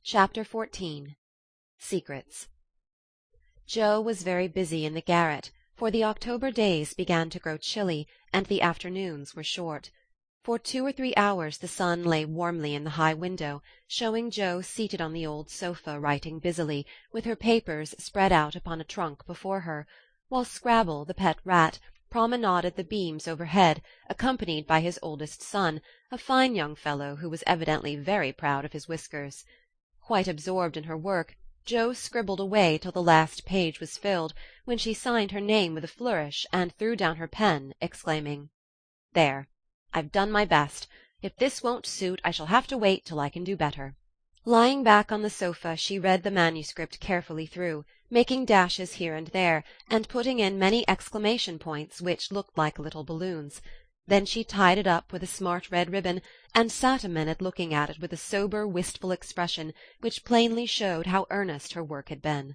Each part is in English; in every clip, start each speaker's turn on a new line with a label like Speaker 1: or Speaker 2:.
Speaker 1: Chapter 14 Secrets Joe was very busy in the garret, for the October days began to grow chilly, and the afternoons were short. For 2 or 3 hours the sun lay warmly in the high window, showing Joe seated on the old sofa writing busily, with her papers spread out upon a trunk before her, while Scrabble, the pet rat, promenaded the beams overhead, accompanied by his oldest son, a fine young fellow who was evidently very proud of his whiskers. Quite absorbed in her work, Joe scribbled away till the last page was filled, when she signed her name with a flourish and threw down her pen, exclaiming, "There! I've done my best. If this won't suit, I shall have to wait till I can do better." Lying back on the sofa, she read the manuscript carefully through, making dashes here and there, and putting in many exclamation points which looked like little balloons. Then she tied it up with a smart red ribbon, and sat a minute looking at it with a sober, wistful expression which plainly showed how earnest her work had been.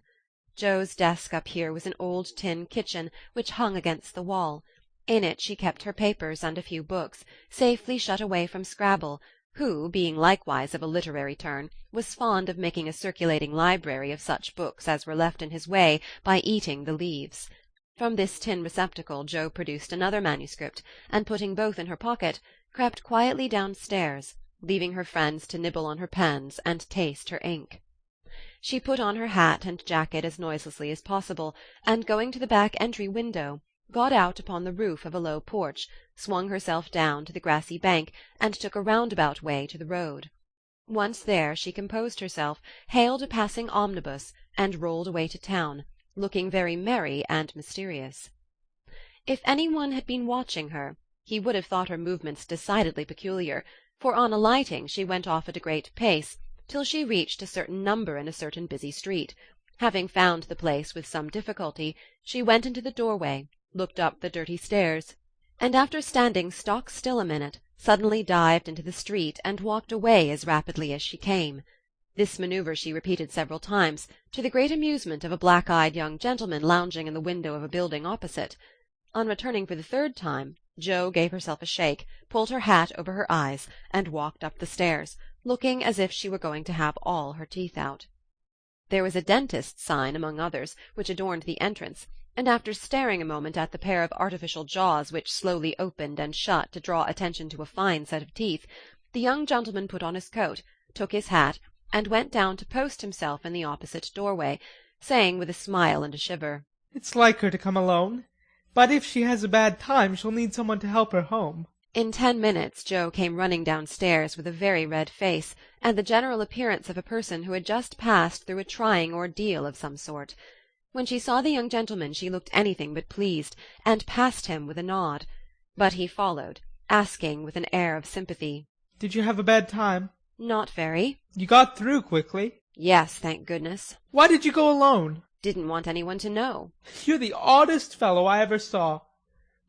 Speaker 1: Joe's desk up here was an old tin kitchen which hung against the wall. In it she kept her papers and a few books, safely shut away from Scrabble, who, being likewise of a literary turn, was fond of making a circulating library of such books as were left in his way by eating the leaves. From this tin receptacle Joe produced another manuscript, and putting both in her pocket, crept quietly downstairs, leaving her friends to nibble on her pens and taste her ink. She put on her hat and jacket as noiselessly as possible, and going to the back entry window, got out upon the roof of a low porch, swung herself down to the grassy bank, and took a roundabout way to the road. Once there, she composed herself, hailed a passing omnibus, and rolled away to town, looking very merry and mysterious. If any one had been watching her, he would have thought her movements decidedly peculiar, for on alighting she went off at a great pace, till she reached a certain number in a certain busy street. Having found the place with some difficulty, she went into the doorway, looked up the dirty stairs, and after standing stock still a minute, suddenly dived into the street and walked away as rapidly as she came. This manoeuvre she repeated several times, to the great amusement of a black-eyed young gentleman lounging in the window of a building opposite. On returning for the 3rd time, Joe gave herself a shake, pulled her hat over her eyes, and walked up the stairs, looking as if she were going to have all her teeth out. There was a dentist's sign among others, which adorned the entrance, and after staring a moment at the pair of artificial jaws which slowly opened and shut to draw attention to a fine set of teeth, the young gentleman put on his coat, took his hat, and went down to post himself in the opposite doorway, saying with a smile and a shiver,
Speaker 2: "It's like her to come alone, but if she has a bad time she'll need someone to help her home."
Speaker 1: In 10 minutes Joe came running downstairs with a very red face, and the general appearance of a person who had just passed through a trying ordeal of some sort. When she saw the young gentleman she looked anything but pleased, and passed him with a nod. But he followed, asking with an air of sympathy,
Speaker 2: "Did you have a bad time?"
Speaker 1: "Not very."
Speaker 2: "You got through quickly?"
Speaker 1: "Yes, thank goodness."
Speaker 2: "Why did you go alone?"
Speaker 1: "Didn't want anyone to know."
Speaker 2: "You're the oddest fellow I ever saw.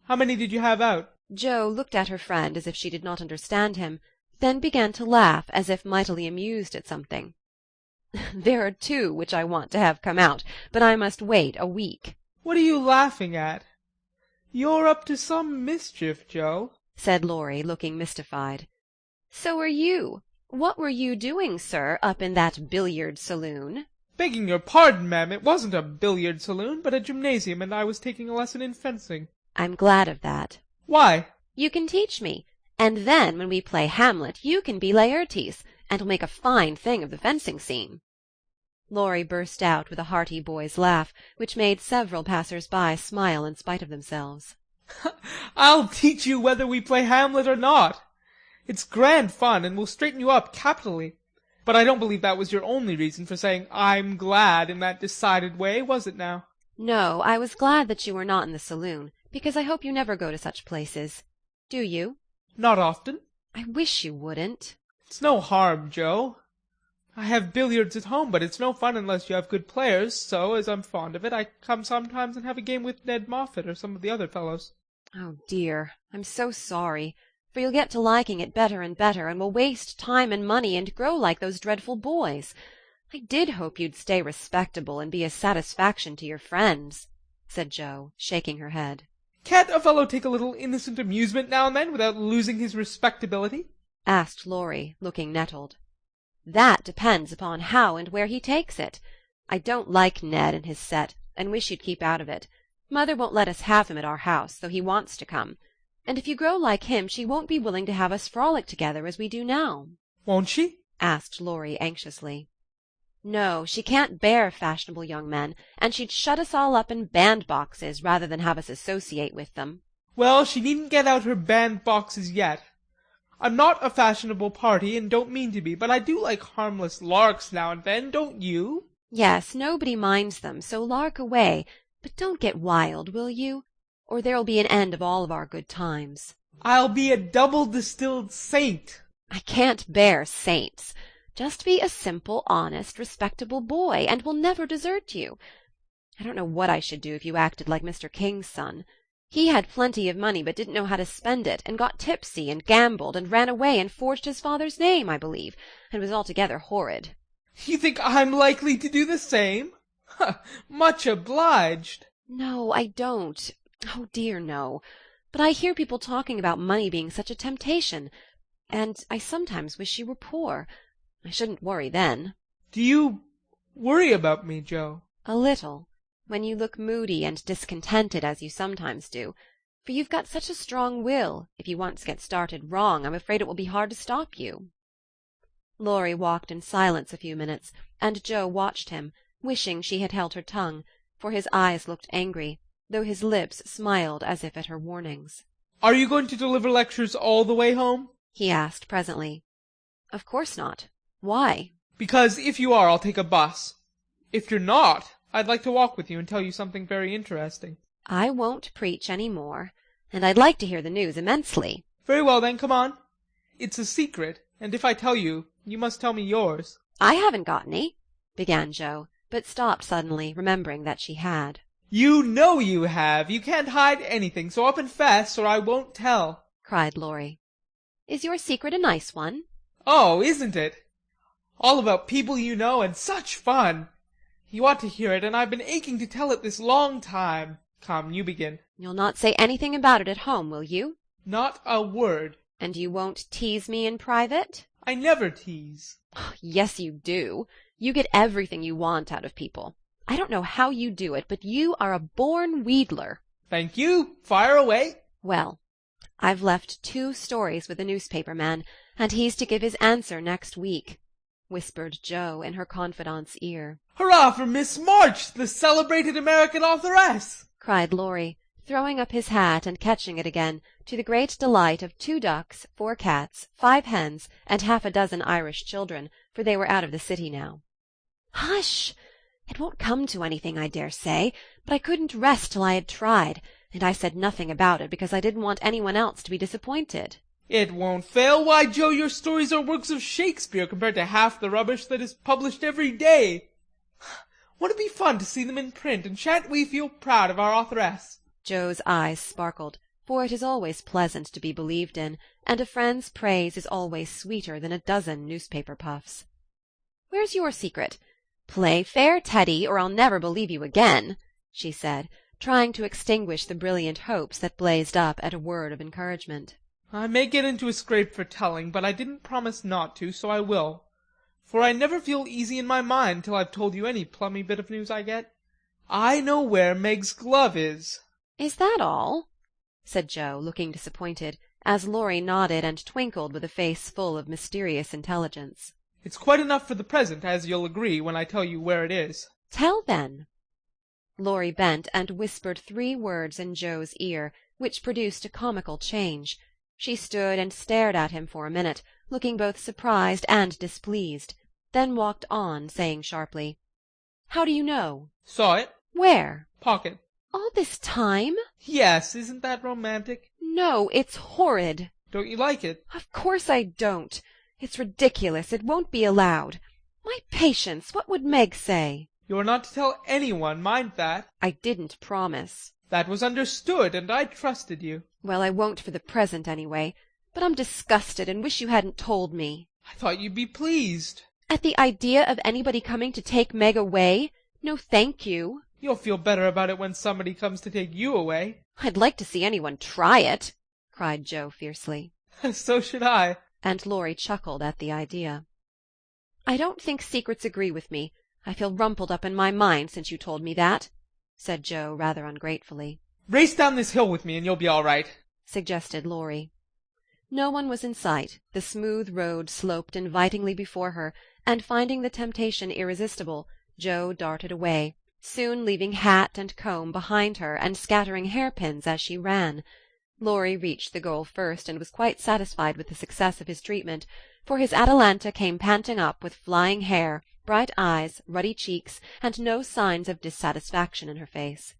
Speaker 2: How many did you have out?"
Speaker 1: Joe looked at her friend as if she did not understand him, then began to laugh as if mightily amused at something. "There are 2 which I want to have come out, but I must wait a week."
Speaker 2: "What are you laughing at? You're up to some mischief, Joe,"
Speaker 1: said Laurie, looking mystified. "So are you. What were you doing, sir, up in that billiard saloon?"
Speaker 2: "Begging your pardon, ma'am, it wasn't a billiard saloon, but a gymnasium, and I was taking a lesson in fencing."
Speaker 1: "I'm glad of that."
Speaker 2: "Why?"
Speaker 1: "You can teach me, and then when we play Hamlet you can be Laertes, and will make a fine thing of the fencing scene." Laurie burst out with a hearty boy's laugh, which made several passers-by smile in spite of themselves.
Speaker 2: "I'll teach you whether we play Hamlet or not. It's grand fun, and will straighten you up capitally. But I don't believe that was your only reason for saying 'I'm glad' in that decided way, was it now?"
Speaker 1: "No, I was glad that you were not in the saloon, because I hope you never go to such places. Do you?"
Speaker 2: "Not often."
Speaker 1: "I wish you wouldn't."
Speaker 2: "It's no harm, Joe. I have billiards at home, but it's no fun unless you have good players, so, as I'm fond of it, I come sometimes and have a game with Ned Moffat or some of the other fellows."
Speaker 1: "Oh dear, I'm so sorry, for you'll get to liking it better and better, and will waste time and money and grow like those dreadful boys. I did hope you'd stay respectable and be a satisfaction to your friends," said Joe, shaking her head.
Speaker 2: "Can't a fellow take a little innocent amusement now and then without losing his respectability?"
Speaker 1: asked Laurie, looking nettled. That depends upon how and where he takes it. I don't like Ned and his set, and wish you'd keep out of it. Mother won't let us have him at our house, though he wants to come. And if you grow like him, she won't be willing to have us frolic together as we do now."
Speaker 2: Won't she?
Speaker 1: asked Laurie anxiously. "No, she can't bear fashionable young men, and she'd shut us all up in bandboxes rather than have us associate with them."
Speaker 2: Well, she needn't get out her bandboxes yet. I'm not a fashionable party, and don't mean to be, but I do like harmless larks now and then, don't you?
Speaker 1: "Yes, nobody minds them, so lark away, but don't get wild, will you? Or there'll be an end of all of our good times."
Speaker 2: I'll be a double-distilled saint.
Speaker 1: "I can't bear saints. Just be a simple, honest, respectable boy, and we'll never desert you. I don't know what I should do if you acted like Mr. King's son. He had plenty of money, but didn't know how to spend it, and got tipsy, and gambled, and ran away, and forged his father's name, I believe, and was altogether horrid."
Speaker 2: You think I'm likely to do the same? Much obliged.
Speaker 1: "No, I don't. Oh, dear, no. But I hear people talking about money being such a temptation, and I sometimes wish you were poor. I shouldn't worry then."
Speaker 2: Do you worry about me, Joe?
Speaker 1: "A little, when you look moody and discontented as you sometimes do. For you've got such a strong will, if you once get started wrong, I'm afraid it will be hard to stop you." Laurie walked in silence a few minutes, and Joe watched him, wishing she had held her tongue, for his eyes looked angry, though his lips smiled as if at her warnings.
Speaker 2: Are you going to deliver lectures all the way home?
Speaker 1: he asked presently. "Of course not. Why?"
Speaker 2: Because if you are, I'll take a bus. If you're not, I'd like to walk with you and tell you something very interesting.
Speaker 1: "I won't preach any more, and I'd like to hear the news immensely."
Speaker 2: Very well then, come on. It's a secret, and if I tell you, you must tell me yours.
Speaker 1: "I haven't got any," began Joe, but stopped suddenly, remembering that she had.
Speaker 2: You know you have. You can't hide anything, so up and fess, or I won't tell.
Speaker 1: cried Laurie. "Is your secret a nice one?"
Speaker 2: Oh, isn't it? All about people you know, and such fun. You ought to hear it, and I've been aching to tell it this long time. Come, you begin.
Speaker 1: "You'll not say anything about it at home, will you?
Speaker 2: Not a word.
Speaker 1: And you won't tease me in private?"
Speaker 2: I never tease.
Speaker 1: "Yes, you do. You get everything you want out of people. I don't know how you do it, but you are a born wheedler."
Speaker 2: Thank you. Fire away.
Speaker 1: "Well, I've left 2 stories with a newspaper man, and he's to give his answer next week," whispered Joe in her confidant's ear.
Speaker 2: Hurrah for Miss March, the celebrated American authoress!
Speaker 1: cried Laurie, throwing up his hat and catching it again, to the great delight of 2 ducks, 4 cats, 5 hens, and half a dozen Irish children, for they were out of the city now. "Hush! It won't come to anything, I dare say, but I couldn't rest till I had tried, and I said nothing about it because I didn't want anyone else to be disappointed."
Speaker 2: It won't fail. Why, Joe, your stories are works of Shakespeare compared to half the rubbish that is published every day. Won't it be fun to see them in print, and shan't we feel proud of our authoress?
Speaker 1: Joe's eyes sparkled, for it is always pleasant to be believed in, and a friend's praise is always sweeter than a dozen newspaper puffs. "Where's your secret? Play fair, Teddy, or I'll never believe you again," she said, trying to extinguish the brilliant hopes that blazed up at a word of encouragement.
Speaker 2: I may get into a scrape for telling, but I didn't promise not to, so I will. For I never feel easy in my mind till I've told you any plummy bit of news I get. I know where Meg's glove is.
Speaker 1: "Is that all?" said Joe, looking disappointed, as Laurie nodded and twinkled with a face full of mysterious intelligence.
Speaker 2: It's quite enough for the present, as you'll agree when I tell you where it is.
Speaker 1: "Tell, then." Laurie bent and whispered 3 words in Joe's ear, which produced a comical change. She stood and stared at him for a minute, looking both surprised and displeased, then walked on, saying sharply, "How do you know?"
Speaker 2: Saw it.
Speaker 1: "Where?"
Speaker 2: Pocket.
Speaker 1: "All this time?"
Speaker 2: Yes, isn't that romantic?
Speaker 1: "No, it's horrid."
Speaker 2: Don't you like it?
Speaker 1: "Of course I don't. It's ridiculous. It won't be allowed. My patience, what would Meg say?"
Speaker 2: You're not to tell anyone, mind that.
Speaker 1: "I didn't promise."
Speaker 2: That was understood, and I trusted you.
Speaker 1: "Well, I won't for the present, anyway. But I'm disgusted and wish you hadn't told me."
Speaker 2: I thought you'd be pleased.
Speaker 1: "At the idea of anybody coming to take Meg away? No, thank you."
Speaker 2: You'll feel better about it when somebody comes to take you away.
Speaker 1: "I'd like to see anyone try it," cried Joe fiercely.
Speaker 2: So should I.
Speaker 1: And Laurie chuckled at the idea. I don't think secrets agree with me. I feel rumpled up in my mind since you told me that," said Joe rather ungratefully.
Speaker 2: Race down this hill with me and you'll be all right,
Speaker 1: suggested Laurie. No one was in sight. The smooth road sloped invitingly before her, and finding the temptation irresistible, Joe darted away, soon leaving hat and comb behind her and scattering hairpins as she ran. Laurie reached the goal first and was quite satisfied with the success of his treatment, for his Atalanta came panting up with flying hair, bright eyes, ruddy cheeks, and no signs of dissatisfaction in her face.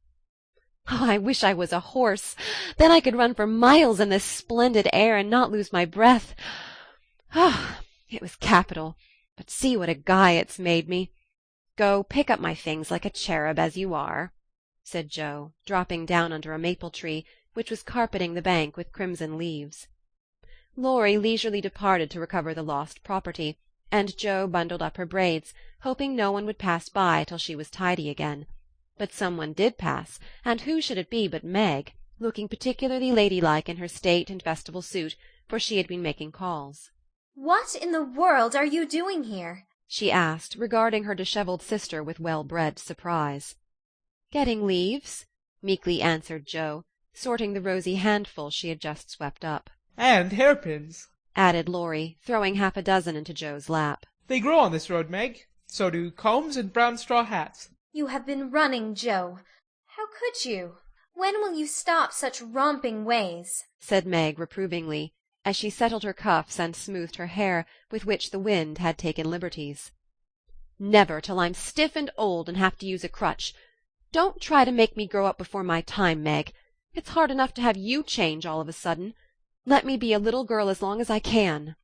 Speaker 1: "Oh, I wish I was a horse! Then I could run for miles in this splendid air and not lose my breath. Ah, it was capital, but see what a guy it's made me. Go pick up my things like a cherub as you are," said Joe, dropping down under a maple tree, which was carpeting the bank with crimson leaves. Laurie leisurely departed to recover the lost property, and Joe bundled up her braids, hoping no one would pass by till she was tidy again. But some one did pass, and who should it be but Meg, looking particularly ladylike in her state and festival suit, for she had been making calls.
Speaker 3: "What in the world are you doing here?"
Speaker 1: she asked, regarding her dishevelled sister with well-bred surprise. "Getting leaves," meekly answered Joe, sorting the rosy handful she had just swept up.
Speaker 2: And hairpins,
Speaker 1: added Laurie, throwing half a dozen into Joe's lap.
Speaker 2: They grow on this road, Meg. So do combs and brown straw hats.
Speaker 3: "You have been running, Joe. How could you? When will you stop such romping ways?"
Speaker 1: said Meg reprovingly, as she settled her cuffs and smoothed her hair, with which the wind had taken liberties. "Never till I'm stiff and old and have to use a crutch. Don't try to make me grow up before my time, Meg. It's hard enough to have you change all of a sudden. Let me be a little girl as long as I can."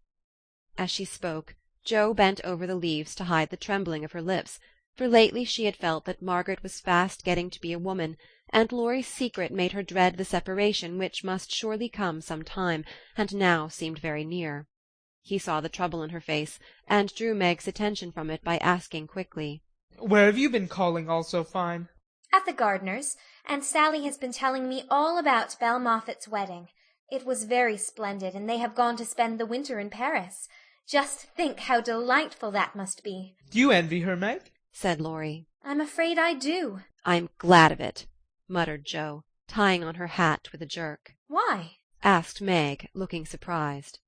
Speaker 1: As she spoke, Joe bent over the leaves to hide the trembling of her lips, for lately she had felt that Margaret was fast getting to be a woman, and Laurie's secret made her dread the separation which must surely come some time, and now seemed very near. He saw the trouble in her face, and drew Meg's attention from it by asking quickly,
Speaker 2: "Where have you been calling all so fine?"
Speaker 3: "At the gardener's, and Sally has been telling me all about Belle Moffat's wedding. It was very splendid, and they have gone to spend the winter in Paris. Just think how delightful that must be."
Speaker 2: "Do you envy her, Meg?"
Speaker 1: said Laurie.
Speaker 3: "I'm afraid I do."
Speaker 1: "I'm glad of it," muttered Joe, tying on her hat with a jerk.
Speaker 3: "Why?"
Speaker 1: asked Meg, looking surprised.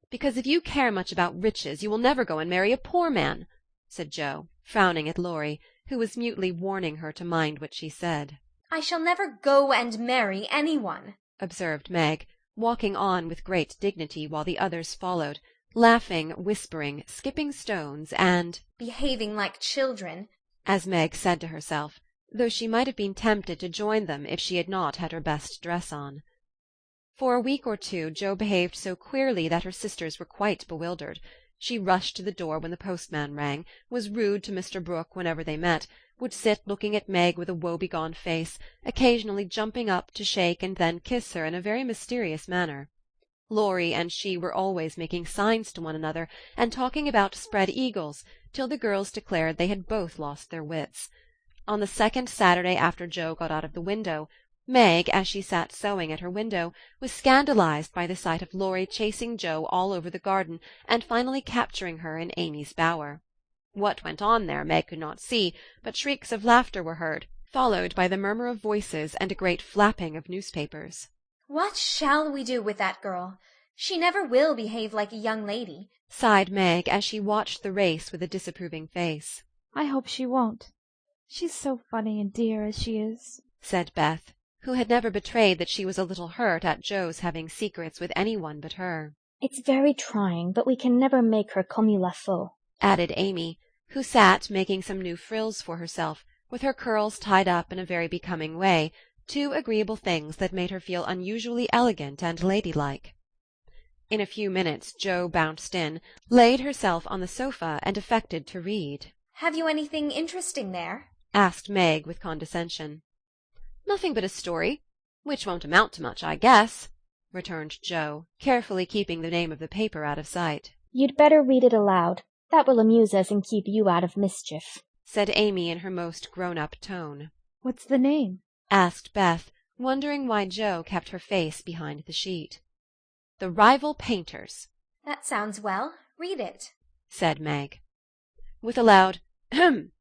Speaker 1: "Because if you care much about riches, you will never go and marry a poor man," said Joe, frowning at Laurie, who was mutely warning her to mind what she said.
Speaker 3: "I shall never go and marry anyone,"
Speaker 1: observed Meg, walking on with great dignity while the others followed, laughing, whispering, skipping stones, and
Speaker 3: "behaving like children,"
Speaker 1: as Meg said to herself, though she might have been tempted to join them if she had not had her best dress on. For a week or two Joe behaved so queerly that her sisters were quite bewildered. She rushed to the door when the postman rang, was rude to Mr. Brooke whenever they met, would sit looking at Meg with a woebegone face, occasionally jumping up to shake and then kiss her in a very mysterious manner. Laurie and she were always making signs to one another and talking about spread eagles, till the girls declared they had both lost their wits. On the second Saturday after Joe got out of the window, Meg, as she sat sewing at her window, was scandalized by the sight of Laurie chasing Joe all over the garden and finally capturing her in Amy's bower. What went on there Meg could not see, but shrieks of laughter were heard, followed by the murmur of voices and a great flapping of newspapers.
Speaker 3: "What shall we do with that girl? She never will behave like a young lady,"
Speaker 1: sighed Meg as she watched the race with a disapproving face.
Speaker 4: "I hope she won't. She's so funny and dear as she is,"
Speaker 1: said Beth, who had never betrayed that she was a little hurt at Joe's having secrets with any one but her.
Speaker 5: "It's very trying, but we can never make her comme il la faut,"
Speaker 1: added Amy, who sat making some new frills for herself, with her curls tied up in a very becoming way, two agreeable things that made her feel unusually elegant and ladylike. In a few minutes Joe bounced in, laid herself on the sofa, and affected to read.
Speaker 3: "Have you anything interesting there?"
Speaker 1: asked Meg with condescension. "Nothing but a story, which won't amount to much, I guess," returned Joe, carefully keeping the name of the paper out of sight.
Speaker 5: "You'd better read it aloud. That will amuse us and keep you out of mischief,"
Speaker 1: said Amy in her most grown-up tone.
Speaker 4: "What's the name?"
Speaker 1: asked Beth, wondering why Joe kept her face behind the sheet. "The Rival Painters."
Speaker 3: "That sounds well. Read it,"
Speaker 1: said Meg. With a loud "Ahem!"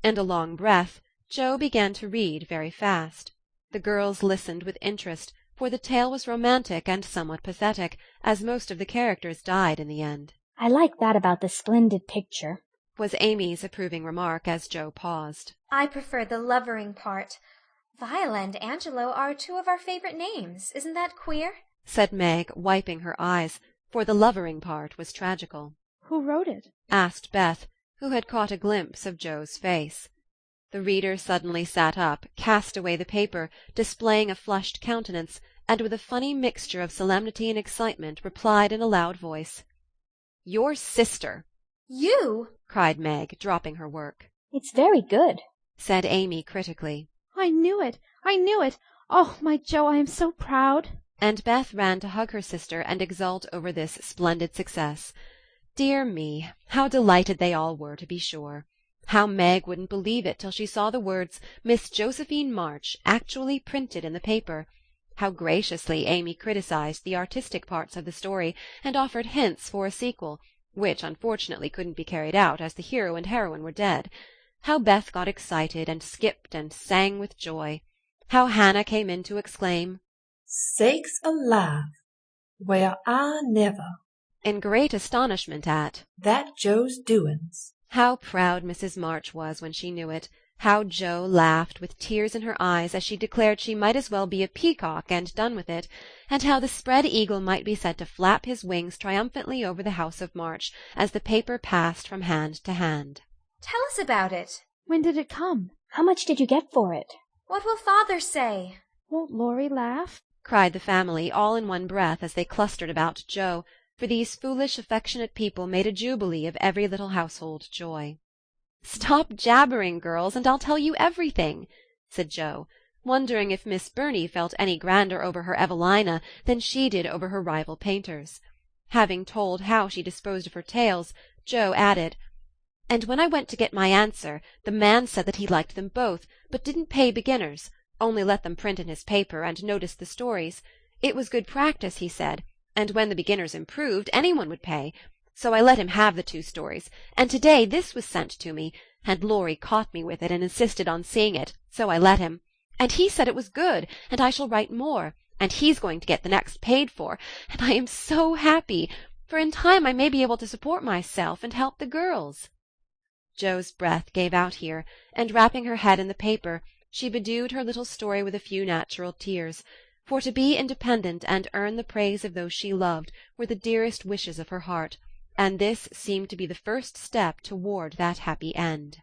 Speaker 1: and a long breath, Joe began to read very fast. The girls listened with interest, for the tale was romantic and somewhat pathetic, as most of the characters died in the end.
Speaker 5: I like that about the splendid picture,
Speaker 1: was Amy's approving remark as Joe paused.
Speaker 3: I prefer the lovering part. Viola and Angelo are two of our favorite names. Isn't that queer?
Speaker 1: said Meg, wiping her eyes, for the lovering part was tragical.
Speaker 4: Who wrote it?
Speaker 1: asked Beth, who had caught a glimpse of Joe's face. The reader suddenly sat up, cast away the paper, displaying a flushed countenance, and with a funny mixture of solemnity and excitement replied in a loud voice, "Your sister!"
Speaker 3: You?
Speaker 1: cried Meg, dropping her work.
Speaker 5: It's very good,
Speaker 1: said Amy critically.
Speaker 4: I knew it! I knew it! Oh, my Joe, I am so proud!
Speaker 1: And Beth ran to hug her sister and exult over this splendid success. Dear me, how delighted they all were, to be sure! How Meg wouldn't believe it till she saw the words Miss Josephine March actually printed in the paper. How graciously Amy criticized the artistic parts of the story, and offered hints for a sequel, which unfortunately couldn't be carried out, as the hero and heroine were dead. How Beth got excited, and skipped and sang with joy. How Hannah came in to exclaim,
Speaker 6: "Sakes alive! Well, I never!"
Speaker 1: in great astonishment at
Speaker 6: that Joe's doings.
Speaker 1: How proud Mrs. March was when she knew it. How Joe laughed, with tears in her eyes, as she declared she might as well be a peacock and done with it, and how the spread eagle might be said to flap his wings triumphantly over the house of March, as the paper passed from hand to hand.
Speaker 3: Tell us about it.
Speaker 4: When did it come?
Speaker 5: How much did you get for it?
Speaker 3: What will father say?
Speaker 4: Won't Laurie laugh?
Speaker 1: cried the family, all in one breath, as they clustered about Joe, for these foolish, affectionate people made a jubilee of every little household joy. "Stop jabbering, girls, and I'll tell you everything," said Joe, wondering if Miss Burney felt any grander over her Evelina than she did over her rival painters. Having told how she disposed of her tales, Joe added, "And when I went to get my answer, the man said that he liked them both, but didn't pay beginners, only let them print in his paper and noticed the stories. It was good practice, he said, and when the beginners improved, anyone would pay. So I let him have the 2 stories, and to-day this was sent to me, and Laurie caught me with it and insisted on seeing it, so I let him. And he said it was good, and I shall write more, and he's going to get the next paid for, and I am so happy, for in time I may be able to support myself and help the girls." Joe's breath gave out here, and wrapping her head in the paper, she bedewed her little story with a few natural tears, for to be independent and earn the praise of those she loved were the dearest wishes of her heart, and this seemed to be the first step toward that happy end.